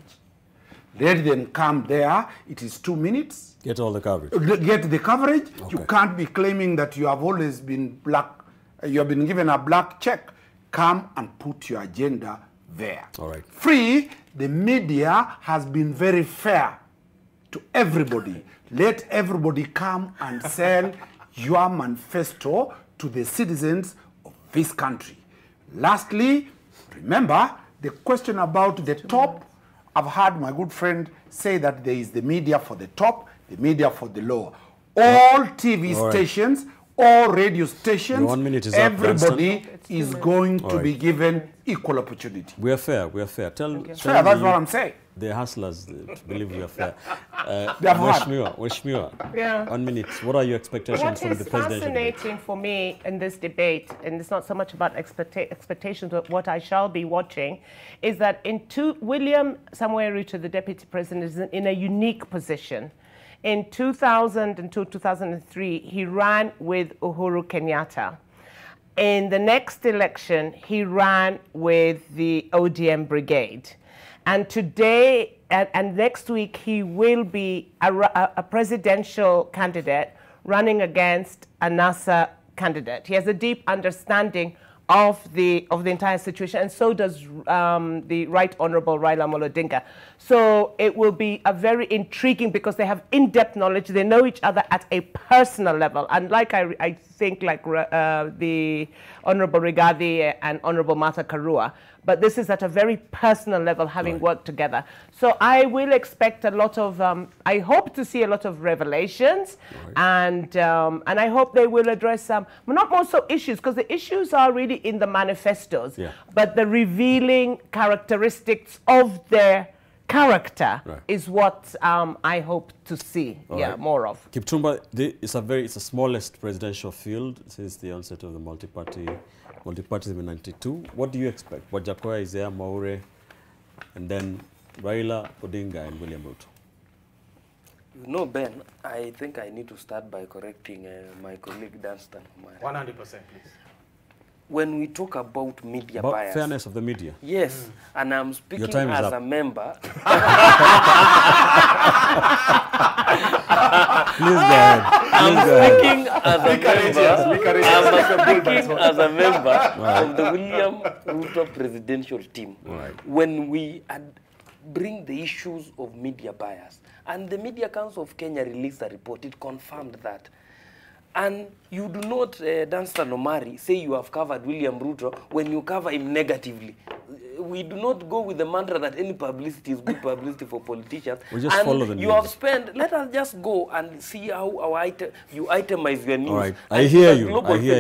Let them come there, it is 2 minutes. Get all the coverage. Get the coverage. Okay. You can't be claiming that you have always been black, you have been given a black check. Come and put your agenda there. All right. Free, the media has been very fair to everybody. Let everybody come and sell your manifesto to the citizens of this country. Lastly, remember the question about the top. I've heard my good friend say that there is the media for the top, the media for the lower. All TV stations, all radio stations, everybody is going to be given equal opportunity. We are fair. We are fair. Tell that's what I'm saying. The hustlers believe we are fair. Weshmiwa, yeah. 1 minute. What are your expectations from the presidential debate? What is fascinating for me in this debate, and it's not so much about expectations, but what I shall be watching, is that William Samoei Ruto, the deputy president, is in a unique position. In 2000 and 2003, he ran with Uhuru Kenyatta. In the next election, he ran with the ODM brigade. And today and next week, he will be a presidential candidate running against a NASA candidate. He has a deep understanding of the entire situation, and so does the Right Honorable Raila Amolo Odinga. So it will be a very intriguing, because they have in-depth knowledge. They know each other at a personal level, and like I think like the Honorable Rigathi and Honorable Martha Karua. But this is at a very personal level, having worked together. So I will expect a lot of, I hope to see a lot of revelations, and I hope they will address not more so issues, because the issues are really in the manifestos, but the revealing characteristics of their character Right. is what I hope to see more of. Kipchumba, it's the smallest presidential field since the onset of the multipartyism in '92. What do you expect? Gachagua is there, Maure, and then Raila, Odinga, and William Ruto. No, Ben, I think I need to start by correcting my colleague Dunstan. 100%, please. When we talk about media About bias, fairness of the media. Yes, and I'm speaking time is as up. a member. Please go ahead. I'm speaking as a member of the William Ruto presidential team. Right. When we bring the issues of media bias, and the Media Council of Kenya released a report, it confirmed that. And you do not, Dunstan Omari, say you have covered William Ruto when you cover him negatively. We do not go with the mantra that any publicity is good publicity for politicians. We just follow the news. You have spent, let us just go and see how you itemize your news. All right, I hear you.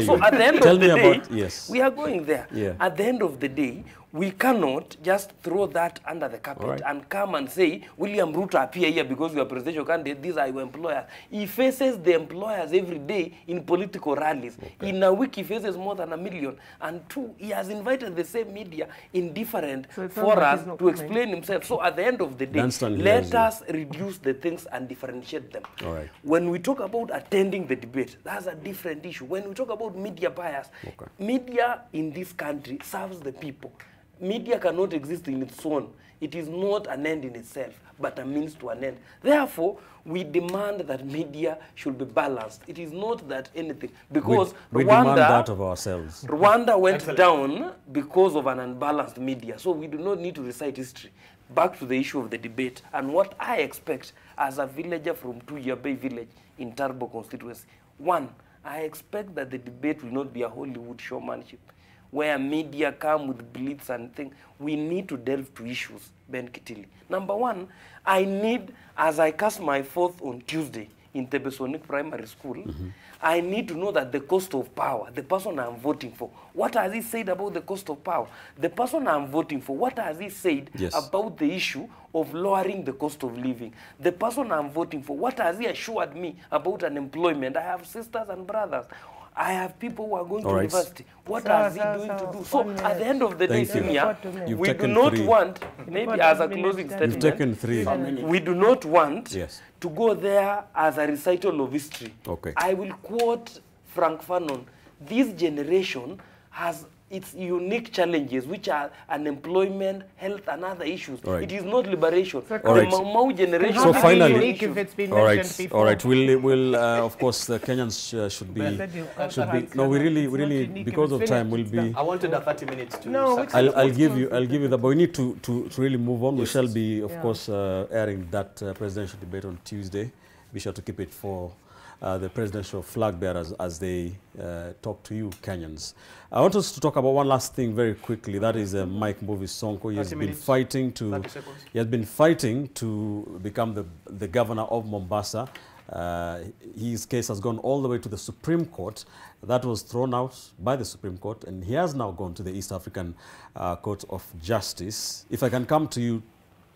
So at the end Tell of the me day, about, yes. we are going there. Yeah. At the end of the day, we cannot just throw that under the carpet and come and say, William Ruto appear here because you are presidential candidate, these are your employers. He faces the employers every day in political rallies. Okay. In a week, he faces more than 1 million. And 2, he has invited the same media in different forums to explain himself. So at the end of the day, let us reduce the things and differentiate them. All right. When we talk about attending the debate, that's a different issue. When we talk about media bias, media in this country serves the people. Media cannot exist in its own. It is not an end in itself, but a means to an end. Therefore, we demand that media should be balanced. It is not that anything, because we demand that of ourselves. Rwanda went down because of an unbalanced media. So we do not need to recite history. Back to the issue of the debate, and what I expect as a villager from Tuya Bay village in Turbo constituency. 1, I expect that the debate will not be a Hollywood showmanship, where media come with blitz and things. We need to delve to issues, Ben Kitili. Number 1, I need, as I cast my vote on Tuesday in Tebesonic Primary School, I need to know that the cost of power, the person I'm voting for, what has he said about the cost of power? The person I'm voting for, what has he said about the issue of lowering the cost of living? The person I'm voting for, what has he assured me about unemployment? I have sisters and brothers. I have people who are going to university. What is he doing to do? So at the end of the day, Senior, we do not want, maybe as a closing statement, You've taken 3. We do not want to go there as a recital of history. Okay. I will quote Frank Fanon. This generation has its unique challenges, which are unemployment, health, and other issues. Right. It is not liberation. All right. The Mau generation. So finally, all right. We'll of course, the Kenyans should be. No, we really, because of time, will be. I wanted a 30 minutes to. No, I'll give you that, but we need to really move on. We shall be, of course, airing that presidential debate on Tuesday. Be sure to keep it for the presidential flag bearers as they talk to you, Kenyans. I want us to talk about one last thing very quickly. That is Mike Mbuvi Sonko. He has been fighting to become the governor of Mombasa. His case has gone all the way to the Supreme Court. That was thrown out by the Supreme Court, and he has now gone to the East African Court of Justice. If I can come to you,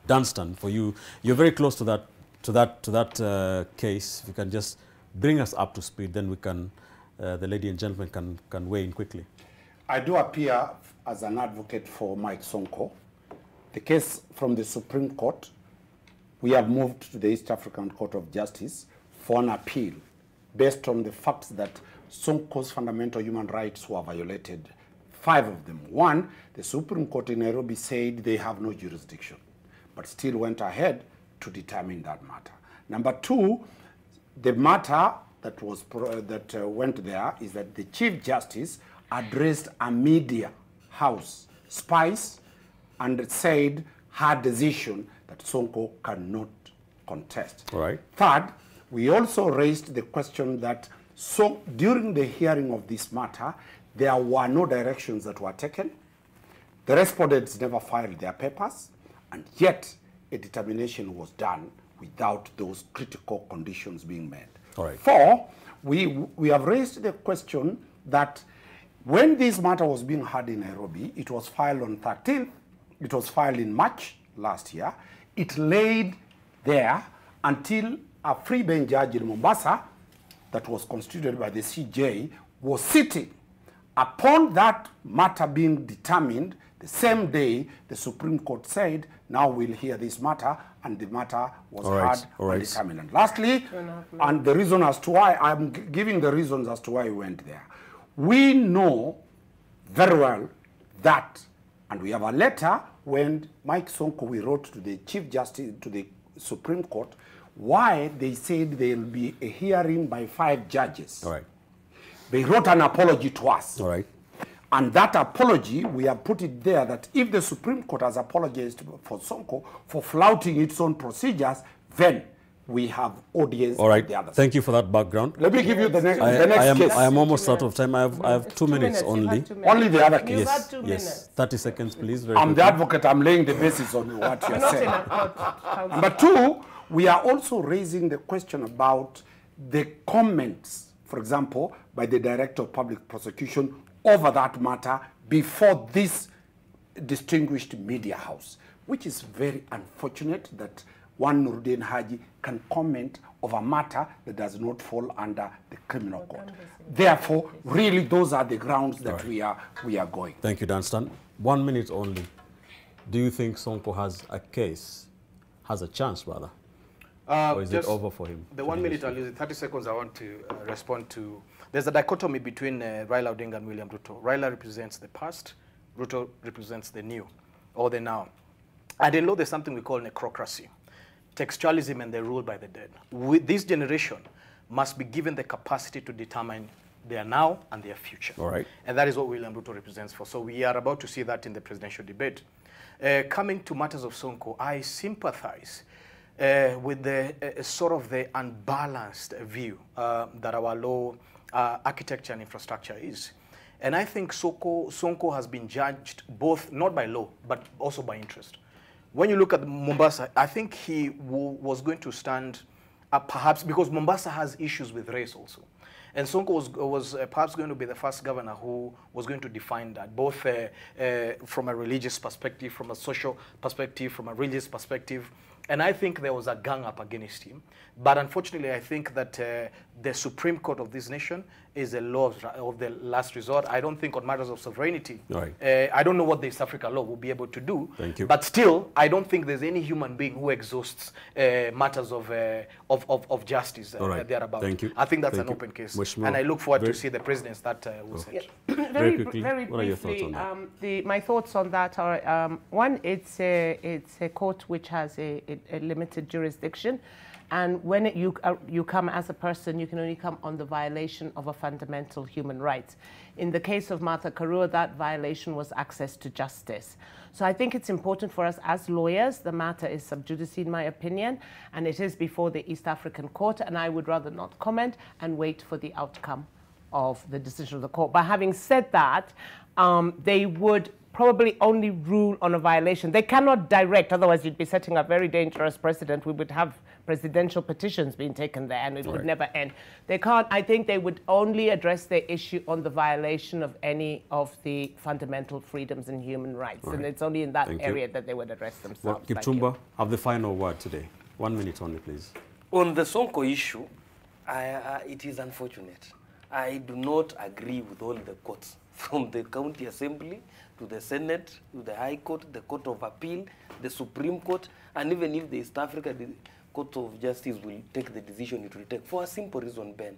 Dunstan, for you're very close to that case. If you can just bring us up to speed, then we can, the lady and gentleman can weigh in quickly. I do appear as an advocate for Mike Sonko. The case from the Supreme Court, we have moved to the East African Court of Justice for an appeal based on the facts that Sonko's fundamental human rights were violated. 5 of them. 1, the Supreme Court in Nairobi said they have no jurisdiction, but still went ahead to determine that matter. Number 2, the matter that went there is that the Chief Justice addressed a media house, Spice, and said her decision that Sonko cannot contest. All right. 3rd, we also raised the question that during the hearing of this matter, there were no directions that were taken. The respondents never filed their papers, and yet a determination was done without those critical conditions being met. All right. 4, we have raised the question that when this matter was being heard in Nairobi, it was filed on 13th, it was filed in March last year. it laid there until a free bench judge in Mombasa that was constituted by the CJ was sitting. Upon that matter being determined, the same day the Supreme Court said, now we'll hear this matter, and the matter was heard and determined. And lastly, and the reason as to why, I'm giving the reasons as to why we went there. We know very well that, and we have a letter when Mike Sonko, we wrote to the Chief Justice, to the Supreme Court, why they said there will be a hearing by 5 judges. All right. They wrote an apology to us. All right. And that apology, we have put it there that if the Supreme Court has apologized for Sonko for flouting its own procedures, then we have audience. All right. The other Thank you for that background. Let me give you the next case. I am almost out of time. I have 2 minutes only. Only the other case. Yes. Yes. 30 seconds, please. Very I'm quickly. the advocate. I'm laying the basis on what you're saying. Number 2, we are also raising the question about the comments, for example, by the Director of Public Prosecution over that matter before this distinguished media house, which is very unfortunate that one Nuruddin Haji can comment of a matter that does not fall under the criminal code. Therefore, really, those are the grounds that we are going. Thank you, Dunstan. 1 minute only. Do you think Sonko has a case, has a chance, rather? Or is it over for him? The 1 minute, I'll use it. 30 seconds, I want to respond to. There's a dichotomy between Raila Odinga and William Ruto. Raila represents the past, Ruto represents the new, or the now. And in law, there's something we call necrocracy, textualism and the rule by the dead. This generation must be given the capacity to determine their now and their future. All right. And that is what William Ruto represents for. So we are about to see that in the presidential debate. Coming to matters of Sonko, I sympathize with the sort of the unbalanced view that our law architecture and infrastructure is. And I think Sonko has been judged both not by law, but also by interest. When you look at Mombasa, I think he was going to stand perhaps because Mombasa has issues with race also. And Sonko was perhaps going to be the first governor who was going to define that, both from a religious perspective, from a social perspective, from a religious perspective. And I think there was a gang up against him. But unfortunately, I think that the Supreme Court of this nation is a law of the last resort. I don't think on matters of sovereignty. Right. I don't know what the East Africa law will be able to do. Thank you. But still, I don't think there's any human being who exhausts matters of justice thereabout. Thank you. I think that's Thank an you. open case. Mheshimiwa, And I look forward to see the presidents that will set. Very quickly, Very what are your briefly, thoughts on that? my thoughts on that are, one, it's a court which has a limited jurisdiction. And when you come as a person, you can only come on the violation of a fundamental human right. In the case of Martha Karua, that violation was access to justice. So I think it's important for us as lawyers. The matter is sub judice, in my opinion, and it is before the East African Court, and I would rather not comment and wait for the outcome of the decision of the court. But having said that, they would probably only rule on a violation. They cannot direct, otherwise you'd be setting a very dangerous precedent. We would have presidential petitions being taken there and it would never end. They can't, I think they would only address the issue on the violation of any of the fundamental freedoms and human rights. And it's only in that area that they would address themselves. Well, Kipchumba, have the final word today. 1 minute only, please. On the Sonko issue, it is unfortunate. I do not agree with all the courts, from the county assembly to the Senate, to the High Court, the Court of Appeal, the Supreme Court, and even if the East Africa Court of Justice will take the decision it will take, for a simple reason, Ben.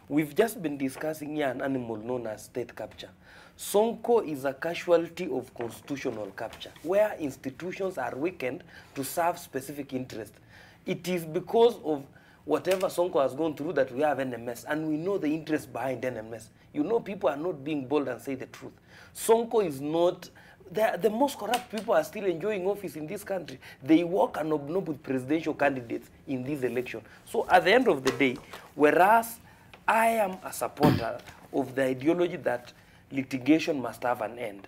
We've just been discussing here an animal known as state capture. Sonko is a casualty of constitutional capture, where institutions are weakened to serve specific interests. It is because of whatever Sonko has gone through that we have NMS, and we know the interest behind NMS. You know, people are not being bold and say the truth. Sonko is not, the most corrupt people are still enjoying office in this country. They work and obnob with presidential candidates in this election. So at the end of the day, whereas I am a supporter of the ideology that litigation must have an end,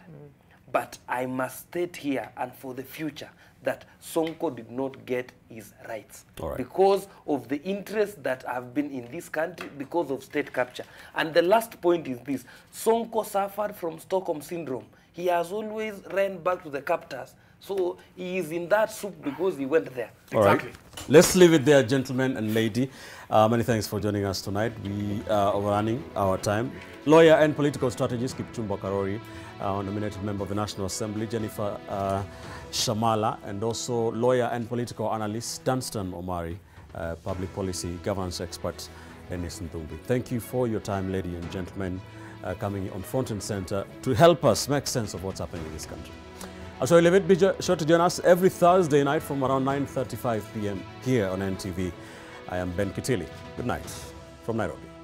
but I must state here and for the future that Sonko did not get his rights because of the interests that have been in this country because of state capture. And the last point is this: Sonko suffered from Stockholm syndrome. He has always ran back to the captors So he is in that soup because he went there. All right. Let's leave it there, gentlemen and lady. Many thanks for joining us tonight. We are overrunning our time. Lawyer and political strategist Kipchumba Karori, nominated member of the National Assembly, Jennifer Shamala, and also lawyer and political analyst Dunstan Omari, public policy governance expert Dennis Nthumbi. Thank you for your time, ladies and gentlemen, coming on Front and Center to help us make sense of what's happening in this country. Also, be sure to join us every Thursday night from around 9:35 p.m. here on NTV. I am Ben Kitili. Good night from Nairobi.